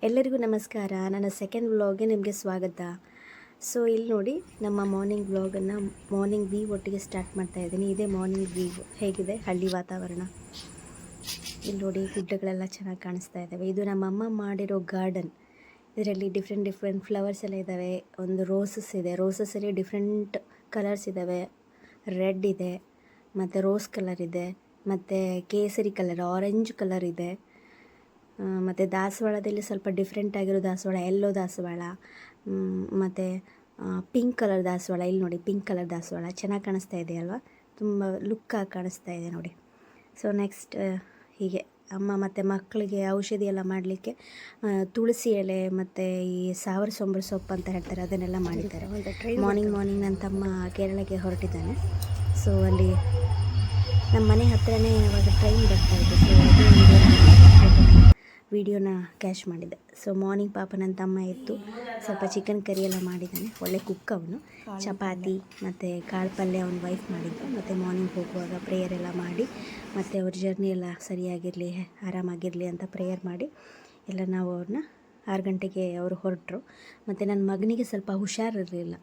ಎಲ್ಲರಿಗೂ ನಮಸ್ಕಾರ. ನನ್ನ ಸೆಕೆಂಡ್ ವ್ಲಾಗ್ಗೆ ನಿಮಗೆ ಸ್ವಾಗತ. ಸೊ ಇಲ್ಲಿ ನೋಡಿ, ನಮ್ಮ ಮಾರ್ನಿಂಗ್ ವ್ಲಾಗನ್ನು ಮಾರ್ನಿಂಗ್ ವ್ಯೂ ಒಟ್ಟಿಗೆ ಸ್ಟಾರ್ಟ್ ಮಾಡ್ತಾ ಇದ್ದೀನಿ. ಇದೇ ಮಾರ್ನಿಂಗ್ ವ್ಯೂ. ಹೇಗಿದೆ ಹಳ್ಳಿ ವಾತಾವರಣ. ಇಲ್ಲಿ ನೋಡಿ, ಗುಡ್ಡಗಳೆಲ್ಲ ಚೆನ್ನಾಗಿ ಕಾಣಿಸ್ತಾ ಇದ್ದಾವೆ. ಇದು ನಮ್ಮಮ್ಮ ಮಾಡಿರೋ ಗಾರ್ಡನ್. ಇದರಲ್ಲಿ ಡಿಫ್ರೆಂಟ್ ಫ್ಲವರ್ಸ್ ಎಲ್ಲ ಇದ್ದಾವೆ. ಒಂದು ರೋಸಸ್ ಇದೆ. ರೋಸಸ್ಸಲ್ಲಿ ಡಿಫ್ರೆಂಟ್ ಕಲರ್ಸ್ ಇದ್ದಾವೆ. ರೆಡ್ ಇದೆ, ಮತ್ತು ರೋಸ್ ಕಲರ್ ಇದೆ, ಮತ್ತು ಕೇಸರಿ ಕಲರ್, ಆರೆಂಜ್ ಕಲರ್ ಇದೆ. ಮತ್ತು ದಾಸವಾಳದಲ್ಲಿ ಸ್ವಲ್ಪ ಡಿಫ್ರೆಂಟ್ ಆಗಿರೋ ದಾಸವಾಳ, ಎಲ್ಲೋ ದಾಸವಾಳ, ಮತ್ತು ಪಿಂಕ್ ಕಲರ್ ದಾಸವಾಳ. ಇಲ್ಲಿ ನೋಡಿ, ಪಿಂಕ್ ಕಲರ್ ದಾಸವಾಳ ಚೆನ್ನಾಗಿ ಕಾಣಿಸ್ತಾ ಇದೆ ಅಲ್ವಾ? ತುಂಬ ಲುಕ್ಕಾಗಿ ಕಾಣಿಸ್ತಾ ಇದೆ ನೋಡಿ. ಸೊ ನೆಕ್ಸ್ಟ್ ಹೀಗೆ ಅಮ್ಮ ಮತ್ತು ಮಕ್ಕಳಿಗೆ ಔಷಧಿ ಎಲ್ಲ ಮಾಡಲಿಕ್ಕೆ ತುಳಸಿ ಎಲೆ ಮತ್ತು ಈ ಸಾವಿರ ಸೊಂಬರ ಸೊಪ್ಪು ಅಂತ ಹೇಳ್ತಾರೆ, ಅದನ್ನೆಲ್ಲ ಮಾಡಿದ್ದಾರೆ. ಮಾರ್ನಿಂಗ್ ನನ್ನ ತಮ್ಮ ಕೇರಳಕ್ಕೆ ಹೊರಟಿದ್ದಾನೆ. ಸೊ ಅಲ್ಲಿ ನಮ್ಮ ಮನೆ ಹತ್ತಿರನೇ ಇವಾಗ ಟ್ರೈನ್ ಬರ್ತಾಯಿದೆ. ಸೊ ಅದು ವಿಡಿಯೋನ ಕ್ಯಾಚ್ ಮಾಡಿದೆ. ಸೊ ಮಾರ್ನಿಂಗ್ ಪಾಪ ನನ್ನ ತಮ್ಮ ಎದ್ದು ಸ್ವಲ್ಪ ಚಿಕನ್ ಕರಿ ಎಲ್ಲ ಮಾಡಿದ್ದಾನೆ. ಒಳ್ಳೆ ಕುಕ್ ಅವನು. ಚಪಾತಿ ಮತ್ತು ಕಾಳು ಪಲ್ಯ ಅವನ ವೈಫ್ ಮಾಡಿದ್ದು. ಮತ್ತು ಮಾರ್ನಿಂಗ್ ಹೋಗುವಾಗ ಪ್ರೇಯರ್ ಎಲ್ಲ ಮಾಡಿ, ಮತ್ತು ಅವ್ರ ಜರ್ನಿ ಎಲ್ಲ ಸರಿಯಾಗಿರಲಿ, ಆರಾಮಾಗಿರಲಿ ಅಂತ ಪ್ರೇಯರ್ ಮಾಡಿ ಎಲ್ಲ ನಾವು ಅವ್ರನ್ನ 6 ಗಂಟೆಗೆ ಅವರು ಹೊರಟರು. ಮತ್ತು ನನ್ನ ಮಗನಿಗೆ ಸ್ವಲ್ಪ ಹುಷಾರಿರಲಿಲ್ಲ,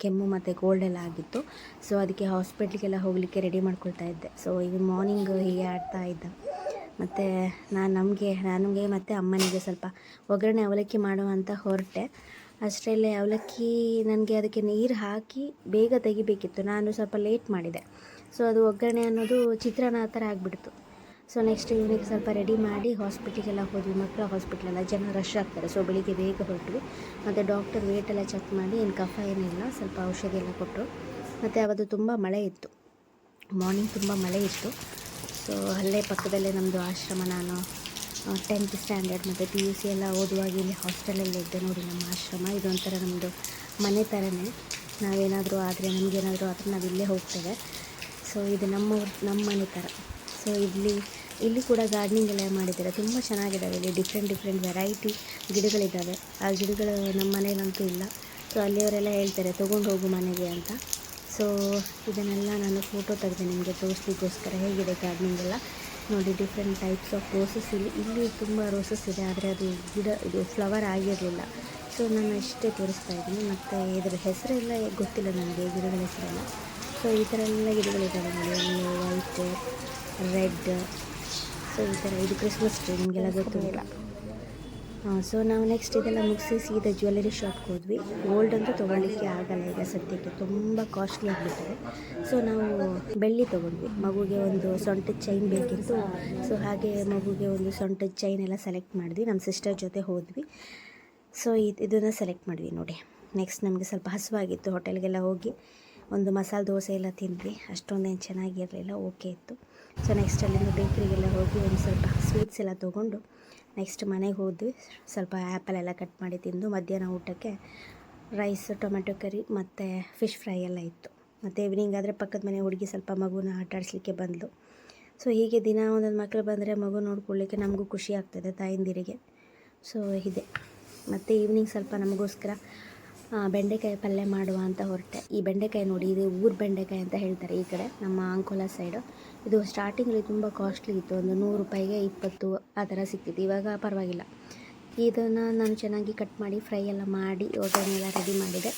ಕೆಮ್ಮು ಮತ್ತು ಕೋಲ್ಡ್ ಎಲ್ಲ ಆಗಿತ್ತು. ಸೊ ಅದಕ್ಕೆ ಹಾಸ್ಪಿಟ್ಲಿಗೆಲ್ಲ ಹೋಗಲಿಕ್ಕೆ ರೆಡಿ ಮಾಡ್ಕೊಳ್ತಾ ಇದ್ದೆ. ಸೊ ಈಗ ಮಾರ್ನಿಂಗ್ ಹೀಗೆ ಆಡ್ತಾ ಇದ್ದ. ಮತ್ತು ನನಗೆ ಮತ್ತು ಅಮ್ಮನಿಗೆ ಸ್ವಲ್ಪ ಒಗ್ಗರಣೆ ಅವಲಕ್ಕಿ ಮಾಡುವಂತ ಹೊರಟೆ. ಅಷ್ಟರಲ್ಲೇ ಅವಲಕ್ಕಿ ನನಗೆ ಅದಕ್ಕೆ ನೀರು ಹಾಕಿ ಬೇಗ ತೆಗಿಬೇಕಿತ್ತು. ನಾನು ಸ್ವಲ್ಪ ಲೇಟ್ ಮಾಡಿದೆ. ಸೊ ಅದು ಒಗ್ಗರಣೆ ಅನ್ನೋದು ಚಿತ್ರಾನ್ನ ಥರ ಆಗಿಬಿಡ್ತು. ಸೊ ನೆಕ್ಸ್ಟ್ ಇವನಿಗೆ ಸ್ವಲ್ಪ ರೆಡಿ ಮಾಡಿ ಹಾಸ್ಪಿಟ್ಲಿಗೆಲ್ಲ ಹೋದ್ವಿ. ಮಕ್ಕಳ ಹಾಸ್ಪಿಟ್ಲೆಲ್ಲ ಜನ ರಶ್ ಆಗ್ತಾರೆ. ಸೊ ಬೆಳಿಗ್ಗೆ ಬೇಗ ಹೊರಟ್ವಿ. ಮತ್ತು ಡಾಕ್ಟರ್ ವೇಟೆಲ್ಲ ಚೆಕ್ ಮಾಡಿ ಏನು ಕಫ ಏನಿಲ್ಲ, ಸ್ವಲ್ಪ ಔಷಧಿ ಎಲ್ಲ ಕೊಟ್ಟರು. ಮತ್ತು ಅವತ್ತು ತುಂಬ ಮಳೆ ಇತ್ತು, ಮಾರ್ನಿಂಗ್ ತುಂಬ ಮಳೆ ಇತ್ತು. ಸೊ ಅಲ್ಲೇ ಪಕ್ಕದಲ್ಲೇ ನಮ್ಮದು ಆಶ್ರಮ. ನಾನು 10th ಸ್ಟ್ಯಾಂಡರ್ಡ್ ಮತ್ತು PUC ಎಲ್ಲ ಓದುವಾಗ ಇಲ್ಲಿ ಹಾಸ್ಟೆಲಲ್ಲಿ ಇದ್ದೆ ನೋಡಿ. ನಮ್ಮ ಆಶ್ರಮ ಇದೊಂಥರ ನಮ್ಮದು ಮನೆ ಥರನೇ. ನಾವೇನಾದರೂ ಆದರೆ, ನಮಗೇನಾದರೂ ಆದರೆ ನಾವು ಇಲ್ಲೇ ಹೋಗ್ತೇವೆ. ಸೊ ಇದು ನಮ್ಮ ಮನೆ ಥರ. ಸೊ ಇಲ್ಲಿ ಕೂಡ ಗಾರ್ಡನಿಂಗ್ ಎಲ್ಲ ಮಾಡಿದ್ದಾರೆ. ತುಂಬ ಚೆನ್ನಾಗಿದ್ದಾವೆ. ಇಲ್ಲಿ ಡಿಫ್ರೆಂಟ್ ವೆರೈಟಿ ಗಿಡಗಳಿದ್ದಾವೆ. ಆ ಗಿಡಗಳು ನಮ್ಮ ಮನೇಲಂತೂ ಇಲ್ಲ. ಸೊ ಅಲ್ಲಿಯವರೆಲ್ಲ ಹೇಳ್ತಾರೆ ತೊಗೊಂಡು ಹೋಗು ಮನೆಗೆ ಅಂತ. ಸೊ ಇದನ್ನೆಲ್ಲ ನಾನು ಫೋಟೋ ತೆಗೆದೆ ನಿಮಗೆ ತೋರಿಸ್ಲಿಕ್ಕೋಸ್ಕರ. ಹೇಗಿದೆ ಗಾರ್ಡನಿಂಗ್ ಎಲ್ಲ ನೋಡಿ. ಡಿಫ್ರೆಂಟ್ ಟೈಪ್ಸ್ ಆಫ್ ರೋಸಸ್ ಇಲ್ಲಿ ತುಂಬ ರೋಸಸ್ ಇದೆ, ಆದರೆ ಅದು ಇದು ಫ್ಲವರ್ ಆಗಿರಲಿಲ್ಲ. ಸೊ ನಾನು ಅಷ್ಟೇ ತೋರಿಸ್ತಾ ಇದ್ದೀನಿ. ಮತ್ತು ಇದರ ಹೆಸರೆಲ್ಲ ಗೊತ್ತಿಲ್ಲ ನನಗೆ, ಗಿಡಗಳ ಹೆಸರೆಲ್ಲ. ಸೊ ಈ ಥರ ಎಲ್ಲ ಗಿಡಗಳಿದ್ದಾವೆ ನೋಡಿ. Yellow, white, red. ಸೊ ಈ ಥರ ಇದು ಕ್ರಿಸ್ಮಸ್ ಟ್ರೀ, ನಿಮಗೆಲ್ಲ ಗೊತ್ತಿಲ್ಲ. ಸೊ ನಾವು ನೆಕ್ಸ್ಟ್ ಇದೆಲ್ಲ ಮುಗಿಸಿ ಸೀದಾ ಜ್ಯುವೆಲ್ಲರಿ ಶಾಪ್ಗೆ ಹೋದ್ವಿ. ಗೋಲ್ಡ್ ಅಂತೂ ತೊಗೊಳ್ಳಿಕ್ಕೆ ಆಗಲ್ಲ ಈಗ ಸದ್ಯಕ್ಕೆ, ತುಂಬ ಕಾಸ್ಟ್ಲಿ ಆಗಿಬಿಟ್ಟಿದೆ. ಸೊ ನಾವು ಬೆಳ್ಳಿ ತೊಗೊಂಡ್ವಿ. ಮಗುಗೆ ಒಂದು ಸೊಂಟದ ಚೈನ್ ಬೇಕಿತ್ತು. ಸೊ ಹಾಗೆ ಮಗುಗೆ ಒಂದು ಸೊಂಟದ ಚೈನ್ ಎಲ್ಲ ಸೆಲೆಕ್ಟ್ ಮಾಡಿದ್ವಿ. ನಮ್ಮ ಸಿಸ್ಟರ್ ಜೊತೆ ಹೋದ್ವಿ. ಸೊ ಇದನ್ನು ಸೆಲೆಕ್ಟ್ ಮಾಡಿದ್ವಿ ನೋಡಿ. ನೆಕ್ಸ್ಟ್ ನಮಗೆ ಸ್ವಲ್ಪ ಹಸುವಾಗಿತ್ತು. ಹೋಟೆಲ್ಗೆಲ್ಲ ಹೋಗಿ ಒಂದು ಮಸಾಲೆ ದೋಸೆ ಎಲ್ಲ ತಿಂದ್ವಿ. ಅಷ್ಟೊಂದೇನು ಚೆನ್ನಾಗಿರಲಿಲ್ಲ, ಓಕೆ ಇತ್ತು. ಸೊ ನೆಕ್ಸ್ಟ್ ಅಲ್ಲಿಂದ ಬೇಕ್ರಿಗೆಲ್ಲ ಹೋಗಿ ಒಂದು ಸ್ವಲ್ಪ ಸ್ವೀಟ್ಸ್ ಎಲ್ಲ ತೊಗೊಂಡು ನೆಕ್ಸ್ಟ್ ಮನೆಗೆ ಹೋದ್ವಿ. ಸ್ವಲ್ಪ ಆ್ಯಪಲ್ ಎಲ್ಲ ಕಟ್ ಮಾಡಿ ತಿಂದು ಮಧ್ಯಾಹ್ನ ಊಟಕ್ಕೆ ರೈಸ್, ಟೊಮೆಟೊ ಕರಿ ಮತ್ತು ಫಿಶ್ ಫ್ರೈ ಎಲ್ಲ ಇತ್ತು. ಮತ್ತು ಈವ್ನಿಂಗ್ ಆದರೆ ಪಕ್ಕದ ಮನೆ ಹುಡುಗಿ ಸ್ವಲ್ಪ ಮಗುನ ಆಟ ಆಡಿಸ್ಲಿಕ್ಕೆ ಬಂದಳು. ಸೊ ಹೀಗೆ ದಿನ ಒಂದೊಂದು ಮಕ್ಕಳು ಬಂದರೆ ಮಗು ನೋಡ್ಕೊಳ್ಳಿಕ್ಕೆ ನಮಗೂ ಖುಷಿ ಆಗ್ತದೆ, ತಾಯಂದಿರಿಗೆ. ಸೊ ಇದೆ. ಮತ್ತು ಈವ್ನಿಂಗ್ ಸ್ವಲ್ಪ ನಮಗೋಸ್ಕರ ಬೆಂಡೆಕಾಯಿ ಪಲ್ಯ ಮಾಡುವ ಅಂತ ಹೊರಟೆ. ಈ ಬೆಂಡೆಕಾಯಿ ನೋಡಿ, ಇದು ಊರು ಬೆಂಡೆಕಾಯಿ ಅಂತ ಹೇಳ್ತಾರೆ ಈ ಕಡೆ ನಮ್ಮ ಅಂಕೋಲಾ ಸೈಡು. ಇದು ಸ್ಟಾರ್ಟಿಂಗಲ್ಲಿ ತುಂಬ ಕಾಸ್ಟ್ಲಿ ಇತ್ತು. ಒಂದು 100 ರೂಪಾಯಿಗೆ 20 ಆ ಥರ ಸಿಕ್ತಿತ್ತು. ಇವಾಗ ಪರವಾಗಿಲ್ಲ. ಇದನ್ನು ನಾನು ಚೆನ್ನಾಗಿ ಕಟ್ ಮಾಡಿ ಫ್ರೈ ಎಲ್ಲ ಮಾಡಿ ಒಗ್ಗರಣೆ ರೆಡಿ ಮಾಡಿದೆ.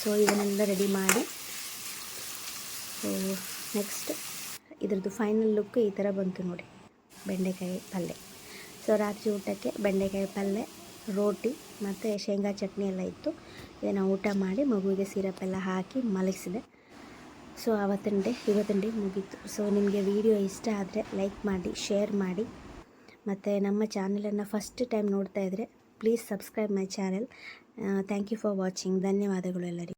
ಸೊ ಇದನ್ನೆಲ್ಲ ರೆಡಿ ಮಾಡಿ, ಸೊ ನೆಕ್ಸ್ಟ್ ಇದ್ರದ್ದು ಫೈನಲ್ ಲುಕ್ ಈ ಥರ ಬಂತು ನೋಡಿ, ಬೆಂಡೆಕಾಯಿ ಪಲ್ಯ. ಸೊ ರಾತ್ರಿ ಊಟಕ್ಕೆ ಬೆಂಡೆಕಾಯಿ ಪಲ್ಯ, ರೋಟಿ ಮತ್ತು ಶೇಂಗಾ ಚಟ್ನಿ ಎಲ್ಲ ಇತ್ತು. ಇದನ್ನು ಊಟ ಮಾಡಿ ಮಗುವಿಗೆ ಸಿರಪ್ ಎಲ್ಲ ಹಾಕಿ ಮಲಗಿಸಿದೆ. ಸೊ ಇವತ್ತಿನ ಡೇ ಮುಗೀತು. ಸೊ ನಿಮಗೆ ವಿಡಿಯೋ ಇಷ್ಟ ಆದರೆ ಲೈಕ್ ಮಾಡಿ, ಶೇರ್ ಮಾಡಿ. ಮತ್ತು ನಮ್ಮ ಚಾನಲನ್ನು ಫಸ್ಟ್ ಟೈಮ್ ನೋಡ್ತಾ ಇದ್ದರೆ please subscribe my channel. Thank you for watching. ಧನ್ಯವಾದಗಳು ಎಲ್ಲರಿಗೂ.